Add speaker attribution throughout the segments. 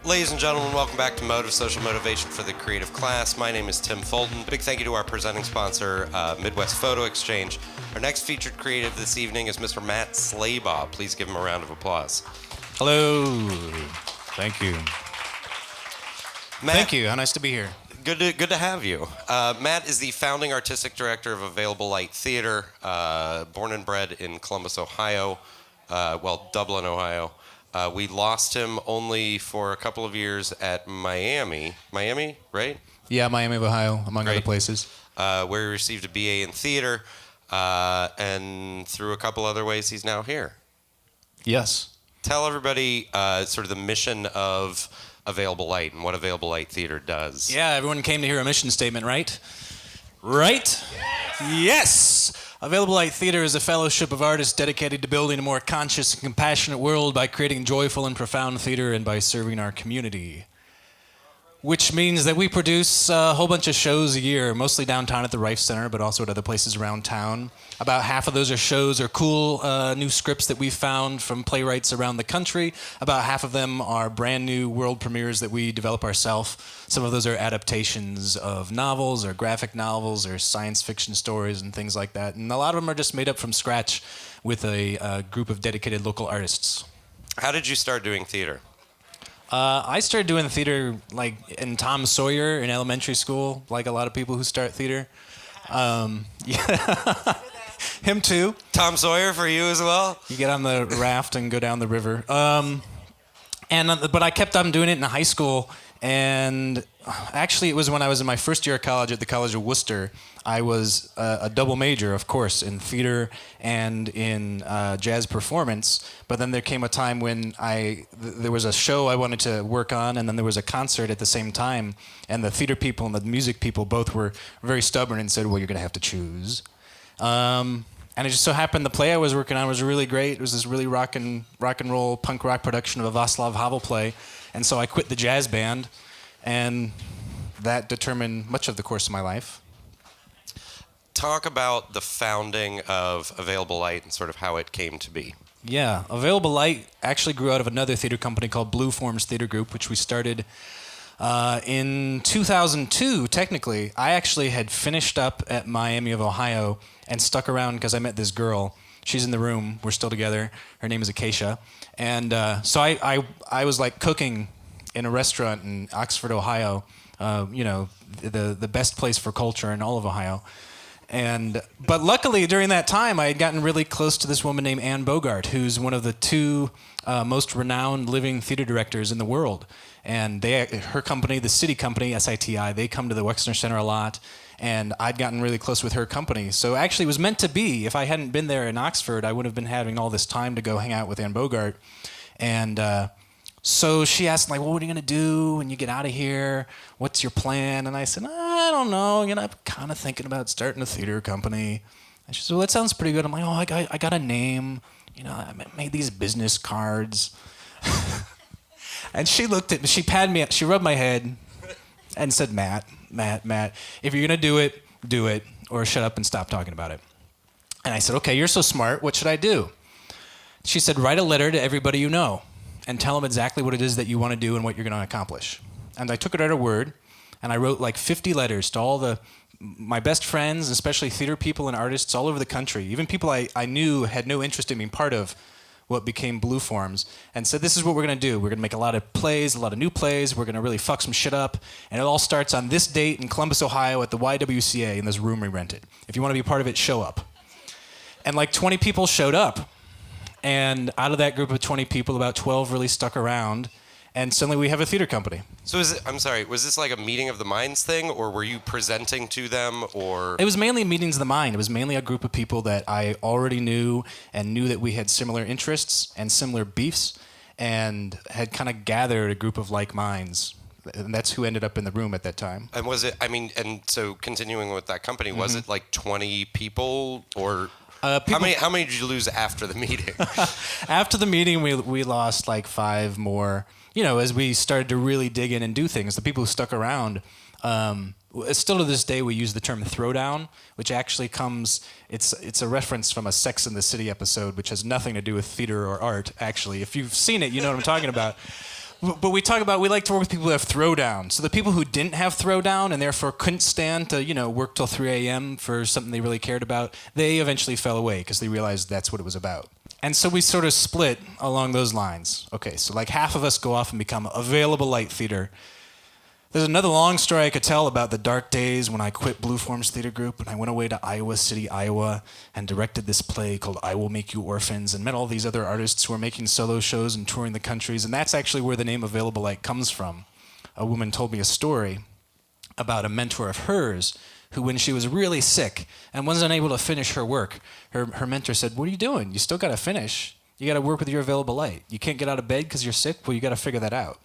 Speaker 1: Ladies and gentlemen, welcome back to Motive, Social Motivation for the Creative Class. My name is Tim Fulton. Big thank you to our presenting sponsor, Midwest Photo Exchange. Our next featured creative this evening is Mr. Matt Slaybaugh. Please give him a round of applause.
Speaker 2: Hello. Thank you.
Speaker 1: Matt,
Speaker 2: Thank you. How nice to be here.
Speaker 1: Good to have you. Matt is the founding artistic director of Available Light Theater, born and bred in Columbus, Ohio, Dublin, Ohio. We lost him only for a couple of years at Miami, right?
Speaker 2: Yeah, Miami of Ohio, among
Speaker 1: Great.
Speaker 2: other places.
Speaker 1: Where he received a BA in theater, and through a couple other ways, he's now here.
Speaker 2: Yes.
Speaker 1: Tell everybody sort of the mission of Available Light and what Available Light Theater does.
Speaker 2: Yeah, everyone came to hear a mission statement, right? Right? Yes! Available Light Theater is a fellowship of artists dedicated to building a more conscious and compassionate world by creating joyful and profound theater and by serving our community. Which means that we produce a whole bunch of shows a year, mostly downtown at the Rife Center, but also at other places around town. About half of those are shows or cool new scripts that we found from playwrights around the country. About half of them are brand new world premieres that we develop ourselves. Some of those are adaptations of novels or graphic novels or science fiction stories and things like that. And a lot of them are just made up from scratch with a group of dedicated local artists.
Speaker 1: How did you start doing theater?
Speaker 2: I started doing theater like in Tom Sawyer in elementary school, like a lot of people who start theater. Yeah. Him too.
Speaker 1: Tom Sawyer for you as well?
Speaker 2: You get on the raft and go down the river. But I kept on doing it in high school, and actually it was when I was in my first year of college at the College of Worcester. I was a double major, of course, in theater and in jazz performance. But then there came a time when there was a show I wanted to work on, and then there was a concert at the same time. And the theater people and the music people both were very stubborn and said, well, you're going to have to choose. And it just so happened the play I was working on was really great. It was this really rock and roll punk rock production of a Václav Havel play. And so I quit the jazz band, and that determined much of the course of my life.
Speaker 1: Talk about the founding of Available Light and sort of how it came to be.
Speaker 2: Yeah, Available Light actually grew out of another theater company called Blue Forms Theater Group, which we started in 2002, technically. I actually had finished up at Miami of Ohio and stuck around because I met this girl. She's in the room. We're still together. Her name is Acacia. And so I was like cooking in a restaurant in Oxford, Ohio, the best place for culture in all of Ohio. But luckily, during that time, I had gotten really close to this woman named Anne Bogart, who's one of the two most renowned living theater directors in the world. And her company, the City Company, SITI, they come to the Wexner Center a lot. And I'd gotten really close with her company. So actually, it was meant to be. If I hadn't been there in Oxford, I would have been having all this time to go hang out with Anne Bogart. And so she asked, like, well, what are you going to do when you get out of here? What's your plan? And I said, I don't know. I'm kind of thinking about starting a theater company. And she said, well, that sounds pretty good. I'm like, oh, I got a name. I made these business cards. And she looked at me. She patted me. She rubbed my head and said, Matt, if you're going to do it, or shut up and stop talking about it. And I said, okay, you're so smart. What should I do? She said, write a letter to everybody you know and tell them exactly what it is that you want to do and what you're going to accomplish. And I took it at her word, and I wrote like 50 letters to all my best friends, especially theater people and artists all over the country, even people I knew had no interest in being part of what became Blue Forms, and said, this is what we're going to do. We're going to make a lot of plays, a lot of new plays. We're going to really fuck some shit up. And it all starts on this date in Columbus, Ohio at the YWCA in this room we rented. If you want to be part of it, show up. And like 20 people showed up. And out of that group of 20 people, about 12 really stuck around. And suddenly we have a theater company.
Speaker 1: So was this like a meeting of the minds thing, or were you presenting to them, or?
Speaker 2: It was mainly meetings of the mind. It was mainly a group of people that I already knew and knew that we had similar interests and similar beefs, and had kind of gathered a group of like minds. And that's who ended up in the room at that time.
Speaker 1: And so continuing with that company, was it like 20 people, or? How many did you lose after the meeting?
Speaker 2: After the meeting, we lost like 5 more. As we started to really dig in and do things, the people who stuck around, still to this day, we use the term throwdown, which actually it's a reference from a Sex and the City episode, which has nothing to do with theater or art, actually. If you've seen it, you know what I'm talking about. But we like to work with people who have throwdown. So the people who didn't have throwdown and therefore couldn't stand to, work till 3 a.m. for something they really cared about, they eventually fell away because they realized that's what it was about. And so we sort of split along those lines. Okay, so like half of us go off and become available light theater. There's another long story I could tell about the dark days when I quit Blue Forms Theater Group and I went away to Iowa City, Iowa, and directed this play called I Will Make You Orphans and met all these other artists who were making solo shows and touring the countries. And that's actually where the name Available Light comes from. A woman told me a story about a mentor of hers who, when she was really sick and wasn't able to finish her work, her mentor said, "What are you doing? You still got to finish. You got to work with your available light. You can't get out of bed because you're sick? Well, you got to figure that out."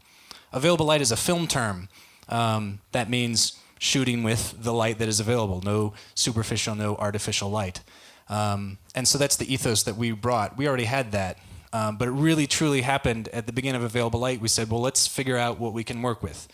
Speaker 2: Available light is a film term. That means shooting with the light that is available, no superficial, no artificial light. And so that's the ethos that we brought. We already had that, but it really truly happened at the beginning of Available Light. We said, well, let's figure out what we can work with.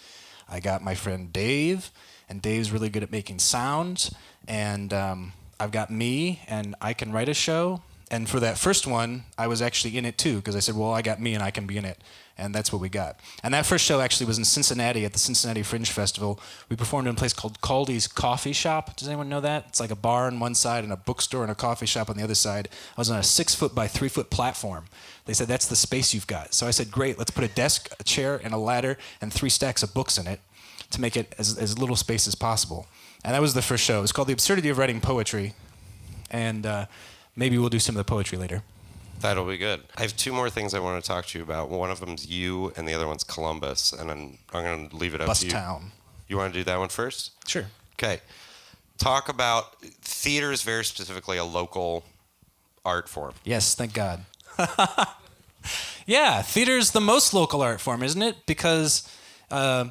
Speaker 2: I got my friend Dave, and Dave's really good at making sounds, and I've got me, and I can write a show. And for that first one, I was actually in it too, because I said, well, I got me and I can be in it. And that's what we got. And that first show actually was in Cincinnati at the Cincinnati Fringe Festival. We performed in a place called Caldy's Coffee Shop. Does anyone know that? It's like a bar on one side and a bookstore and a coffee shop on the other side. I was on a 6-foot by 3-foot platform. They said, that's the space you've got. So I said, great, let's put a desk, a chair, and a ladder, and 3 stacks of books in it to make it as little space as possible. And that was the first show. It was called The Absurdity of Writing Poetry. And maybe we'll do some of the poetry later.
Speaker 1: That'll be good. I have 2 more things I want to talk to you about. One of them's you, and the other one's Columbus. And I'm going to leave it up to you.
Speaker 2: Town.
Speaker 1: You want to do that one first?
Speaker 2: Sure.
Speaker 1: Okay. Talk about theater is very specifically a local art form.
Speaker 2: Yes, thank God. Yeah, theater's the most local art form, isn't it? Because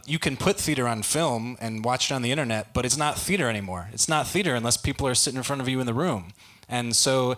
Speaker 2: you can put theater on film and watch it on the internet, but it's not theater anymore. It's not theater unless people are sitting in front of you in the room. And so...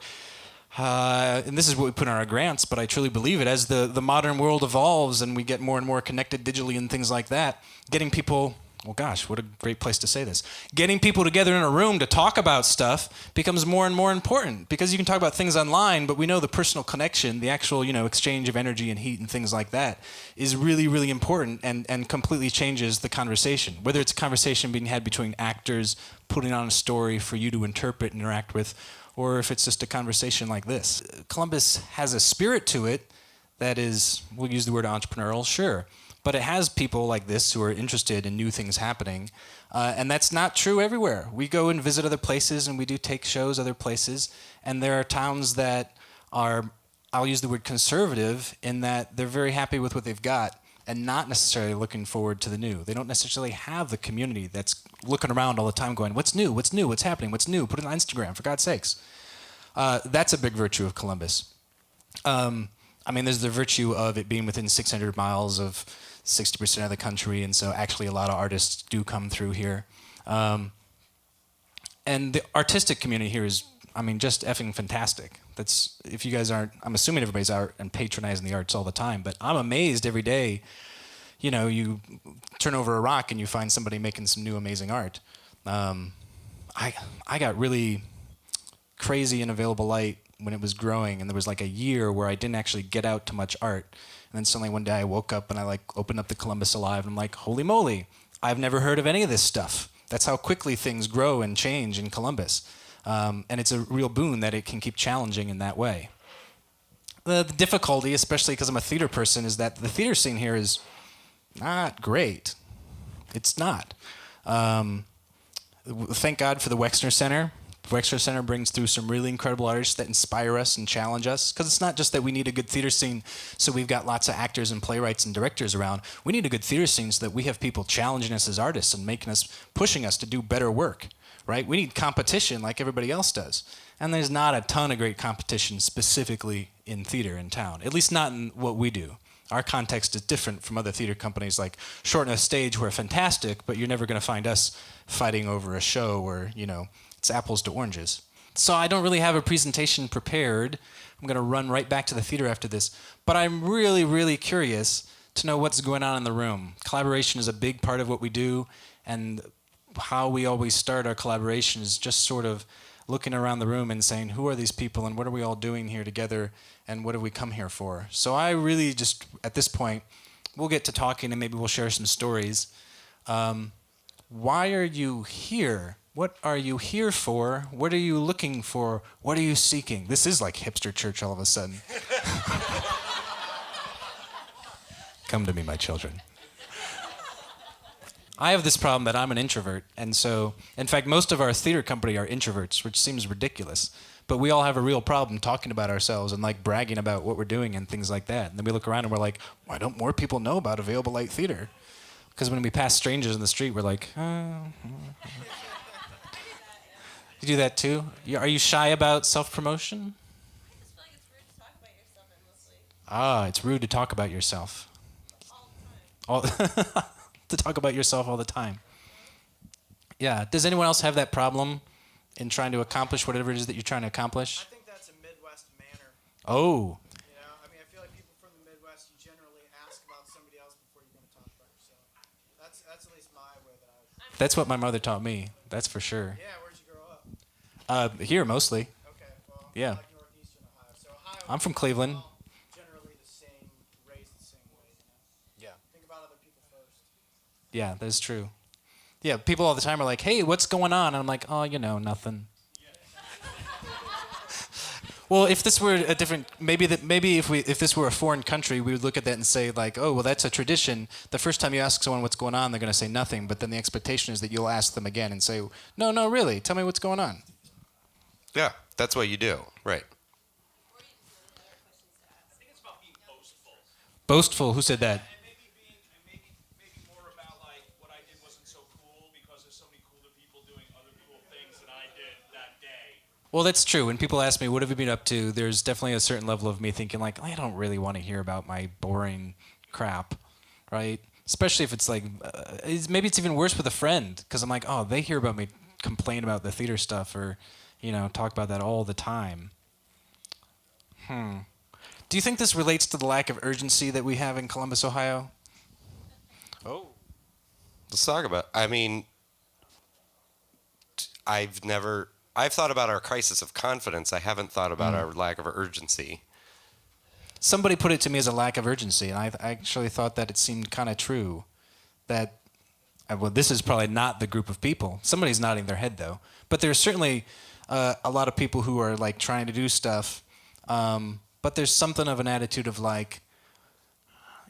Speaker 2: and this is what we put in our grants, but I truly believe it. As the modern world evolves and we get more and more connected digitally and things like that, getting people, well, gosh, what a great place to say this. Getting people together in a room to talk about stuff becomes more and more important because you can talk about things online, but we know the personal connection, the actual, exchange of energy and heat and things like that is really, really important and completely changes the conversation. Whether it's a conversation being had between actors, putting on a story for you to interpret and interact with, or if it's just a conversation like this. Columbus has a spirit to it that is, we'll use the word entrepreneurial, sure, but it has people like this who are interested in new things happening, and that's not true everywhere. We go and visit other places, and we do take shows other places, and there are towns that are, I'll use the word conservative, in that they're very happy with what they've got, and not necessarily looking forward to the new. They don't necessarily have the community that's looking around all the time going, what's new, what's new, what's happening, what's new, put it on Instagram, for God's sakes. That's a big virtue of Columbus. There's the virtue of it being within 600 miles of 60% of the country, and so actually a lot of artists do come through here. And the artistic community here is, just effing fantastic. That's, if you guys aren't, I'm assuming everybody's out and patronizing the arts all the time, but I'm amazed every day, you turn over a rock and you find somebody making some new amazing art. I got really crazy in Available Light when it was growing, and there was like a year where I didn't actually get out to much art. And then suddenly one day I woke up and I opened up the Columbus Alive, and I'm like, holy moly, I've never heard of any of this stuff. That's how quickly things grow and change in Columbus. And it's a real boon that it can keep challenging in that way. The difficulty, especially because I'm a theater person, is that the theater scene here is not great. It's not. Thank God for the Wexner Center. The Wexner Center brings through some really incredible artists that inspire us and challenge us. Because it's not just that we need a good theater scene so we've got lots of actors and playwrights and directors around. We need a good theater scene so that we have people challenging us as artists and pushing us to do better work. Right? We need competition like everybody else does. And there's not a ton of great competition specifically in theater in town, at least not in what we do. Our context is different from other theater companies like Short on a Stage, who are fantastic, but you're never going to find us fighting over a show where, it's apples to oranges. So I don't really have a presentation prepared. I'm going to run right back to the theater after this. But I'm really, really curious to know what's going on in the room. Collaboration is a big part of what we do, and how we always start our collaboration is just sort of looking around the room and saying, who are these people and what are we all doing here together and what have we come here for? So I really just, at this point, we'll get to talking and maybe we'll share some stories. Why are you here? What are you here for? What are you looking for? What are you seeking? This is like hipster church all of a sudden. Come to me, my children. I have this problem that I'm an introvert, and so, in fact, most of our theater company are introverts, which seems ridiculous. But we all have a real problem talking about ourselves and like bragging about what we're doing and things like that. And then we look around and we're like, why don't more people know about Available Light Theater? Because when we pass strangers in the street, we're like, You do that too? Are you shy about self-promotion?
Speaker 3: I just feel like it's rude to talk about yourself endlessly.
Speaker 2: Ah, it's rude to talk about yourself.
Speaker 3: All the time.
Speaker 2: All to talk about yourself all the time. Yeah. Does anyone else have that problem in trying to accomplish whatever it is that you're trying to accomplish?
Speaker 4: I think that's a Midwest manner.
Speaker 2: Oh,
Speaker 4: You know, I mean, I feel like people from the Midwest, you generally ask about somebody else before you're going to talk about yourself. That's at least my way that I.
Speaker 2: that's what my mother taught me. That's for sure.
Speaker 4: Yeah, where'd you grow up?
Speaker 2: Here mostly.
Speaker 4: Okay, well,
Speaker 2: Yeah.
Speaker 4: like northeastern Ohio. So Ohio.
Speaker 2: I'm from Cleveland.
Speaker 4: All generally the same, raised the same way. You know?
Speaker 2: Yeah.
Speaker 4: Think about other people first.
Speaker 2: Yeah, that's true. Yeah, people all the time are like, "Hey, what's going on?" And I'm like, "Oh, nothing." Well, if this were a different, maybe if this were a foreign country, we would look at that and say like, "Oh, well, that's a tradition." The first time you ask someone what's going on, they're going to say nothing. But then the expectation is that you'll ask them again and say, "No, no, really, tell me what's going on."
Speaker 1: Yeah, that's what you do. Right.
Speaker 5: I think it's about being boastful.
Speaker 2: Boastful. Who said that?
Speaker 5: And maybe more about like what I did wasn't so cool because there's so many cooler people doing other cool things than I did that day.
Speaker 2: Well, that's true. When people ask me, what have you been up to, there's definitely a certain level of me thinking, like, I don't really want to hear about my boring crap, right? Especially if it's like, maybe it's even worse with a friend, because I'm like, oh, they hear about me complain about the theater stuff or, talk about that all the time. Do you think this relates to the lack of urgency that we have in Columbus, Ohio? Oh.
Speaker 1: Let's talk about. I mean, I've thought about our crisis of confidence. I haven't thought about our lack of urgency.
Speaker 2: Somebody put it to me as a lack of urgency, and I actually thought that it seemed kind of true. That, well, this is probably not the group of people. Somebody's nodding their head, though. But there's certainly a lot of people who are, like, trying to do stuff. But there's something of an attitude of, like,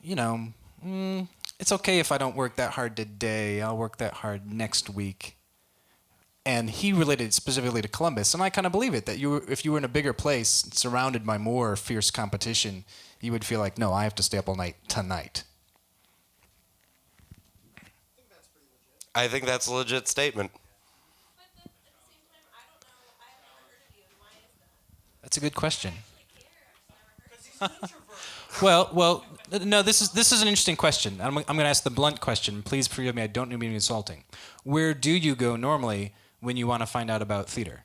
Speaker 2: it's okay if I don't work that hard today. I'll work that hard next week. And he related it specifically to Columbus, and I kind of believe it, that if you were in a bigger place, surrounded by more fierce competition, you would feel like, no, I have to stay up all night tonight.
Speaker 1: I think that's a legit statement.
Speaker 3: But then at the same time, I don't know. I have never heard of you, and why is that?
Speaker 2: That's a good question.
Speaker 3: I care. I've just never heard of you.
Speaker 2: Well, no, this is an interesting question. I'm going to ask the blunt question. Please forgive me, I don't mean to be insulting. Where do you go normally when you want to find out about theater?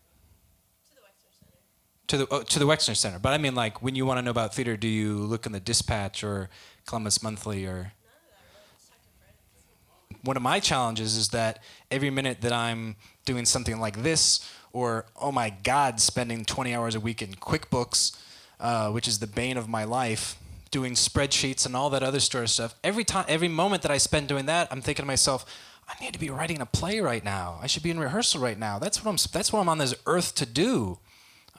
Speaker 3: To the Wexner Center.
Speaker 2: To the Wexner Center. But I mean, like, when you want to know about theater, do you look in the Dispatch or Columbus Monthly or...
Speaker 3: None of that really. Just talk to friends.
Speaker 2: One of my challenges is that every minute that I'm doing something like this, or, oh my God, spending 20 hours a week in QuickBooks, which is the bane of my life, doing spreadsheets and all that other sort of stuff, every moment that I spend doing that, I'm thinking to myself, I need to be writing a play right now. I should be in rehearsal right now. That's what I'm on this earth to do.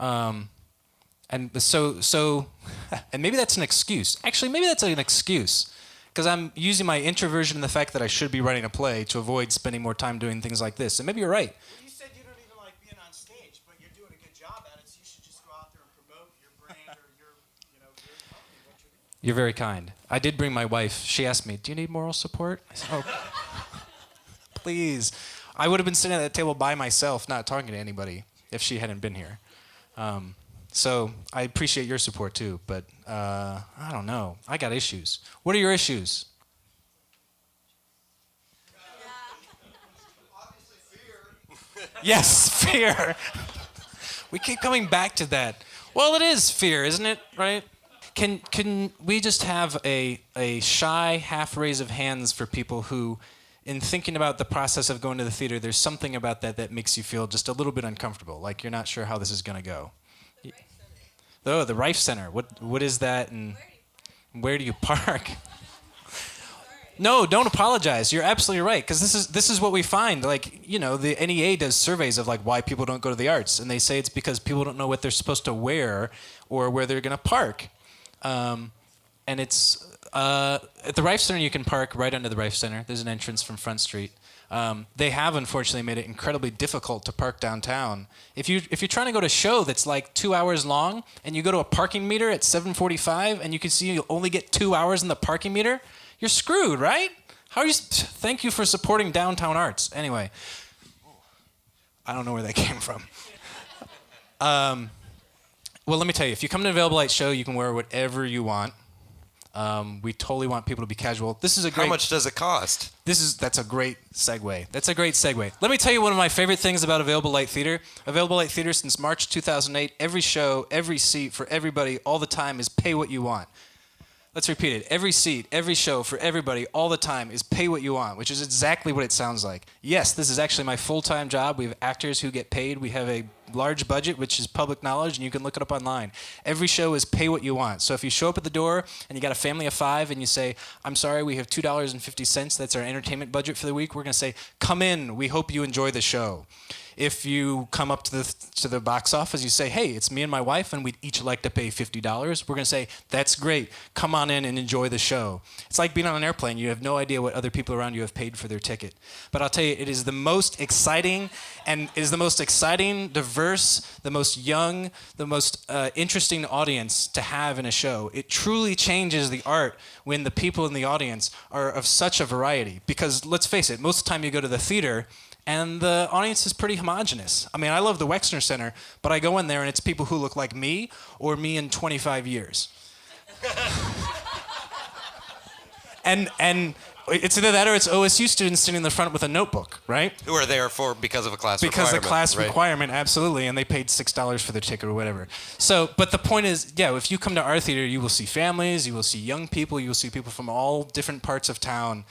Speaker 2: And so, and maybe that's an excuse. Actually, maybe that's an excuse, because I'm using my introversion and the fact that I should be writing a play to avoid spending more time doing things like this. And maybe you're right.
Speaker 4: Well, you said you don't even like being on stage, but you're doing a good job at it, so you should just go out there and promote your brand or your company, what you're doing.
Speaker 2: You're very kind. I did bring my wife. She asked me, do you need moral support? I said, oh, please. I would have been sitting at that table by myself, not talking to anybody, if she hadn't been here. So I appreciate your support too, but I don't know. I got issues. What are your issues?
Speaker 4: Obviously, fear.
Speaker 2: Yes, fear. We keep coming back to that. Well, it is fear, isn't it? Right? Can we just have a shy half raise of hands for people who, in thinking about the process of going to the theater, there's something about that makes you feel just a little bit uncomfortable, like you're not sure how this is going to go. Oh, the Rife Center. What is that, and where do you park? No, don't apologize. You're absolutely right, because this is what we find. Like, you know, the NEA does surveys of like why people don't go to the arts, and they say it's because people don't know what they're supposed to wear or where they're going to park. And it's at the Rife Center. You can park right under the Rife Center. There's an entrance from Front Street. They have unfortunately made it incredibly difficult to park downtown. If you're trying to go to a show that's like 2 hours long, and you go to a parking meter at 7:45, and you can see you only get 2 hours in the parking meter, you're screwed, right? How are you? Thank you for supporting downtown arts. Anyway, I don't know where that came from. Well, let me tell you, if you come to an Available Light show, you can wear whatever you want. We totally want people to be casual. This is a great.
Speaker 1: How much does it cost?
Speaker 2: That's a great segue. That's a great segue. Let me tell you one of my favorite things about Available Light Theater. Available Light Theater since March 2008. Every show, every seat for everybody, all the time is pay what you want. Let's repeat it. Every seat, every show for everybody, all the time is pay what you want, which is exactly what it sounds like. Yes, this is actually my full-time job. We have actors who get paid. We have a large budget, which is public knowledge, and you can look it up online. Every show is pay what you want. So if you show up at the door and you got a family of 5 and you say, I'm sorry, we have $2.50. That's our entertainment budget for the week. We're going to say, come in. We hope you enjoy the show. If you come up to the box office, you say, hey, it's me and my wife, and we'd each like to pay $50. We're going to say, that's great. Come on in and enjoy the show. It's like being on an airplane. You have no idea what other people around you have paid for their ticket. But I'll tell you, it is the most exciting, diverse, the most young, the most interesting audience to have in a show. It truly changes the art when the people in the audience are of such a variety. Because let's face it, most of the time you go to the theater, and the audience is pretty homogenous. I mean, I love the Wexner Center, but I go in there and it's people who look like me or me in 25 years. and it's either that or it's OSU students sitting in the front with a notebook, right?
Speaker 1: Who are there because of a class requirement.
Speaker 2: Because of class
Speaker 1: right?
Speaker 2: requirement, absolutely, and they paid $6 for their ticket or whatever. So, but the point is, yeah, if you come to our theater, you will see families, you will see young people, you will see people from all different parts of town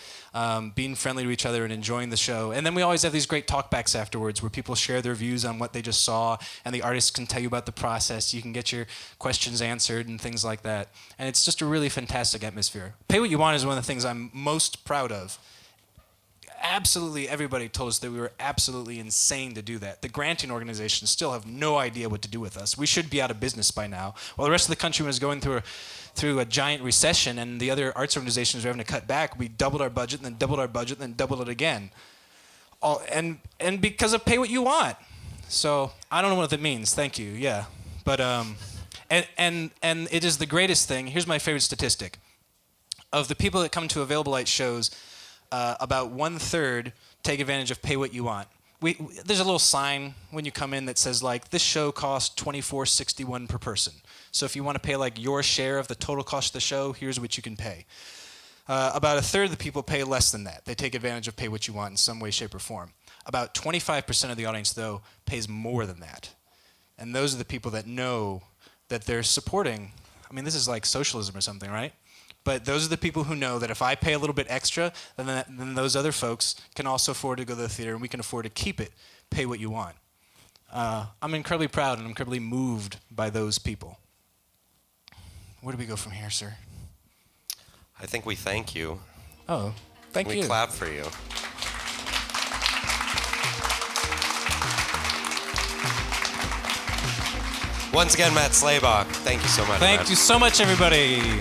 Speaker 2: being friendly to each other and enjoying the show. And then we always have these great talkbacks afterwards where people share their views on what they just saw, and the artists can tell you about the process. You can get your questions answered and things like that. And it's just a really fantastic atmosphere. Pay What You Want is one of the things I'm most proud of. Absolutely everybody told us that we were absolutely insane to do that. The granting organizations still have no idea what to do with us. We should be out of business by now. While the rest of the country was going through a giant recession and the other arts organizations were having to cut back, we doubled our budget, and then doubled our budget, and then doubled it again. And because of Pay What You Want. So I don't know what that means. Thank you. Yeah. But and it is the greatest thing. Here's my favorite statistic. Of the people that come to Available Light shows, about 1/3 take advantage of Pay What You Want. There's a little sign when you come in that says like, this show costs $24.61 per person. So if you want to pay like your share of the total cost of the show, here's what you can pay. About 1/3 of the people pay less than that. They take advantage of Pay What You Want in some way, shape, or form. About 25% of the audience, though, pays more than that. And those are the people that know that they're supporting. I mean, this is like socialism or something, right? But those are the people who know that if I pay a little bit extra, then those other folks can also afford to go to the theater, and we can afford to keep it. Pay What You Want. I'm incredibly proud and incredibly moved by those people. Where do we go from here, sir?
Speaker 1: I think we thank you.
Speaker 2: Oh, thank you.
Speaker 1: We clap for you. Once again, Matt Slaybaugh, thank you so much.
Speaker 2: Thank
Speaker 1: Matt.
Speaker 2: you so much, everybody.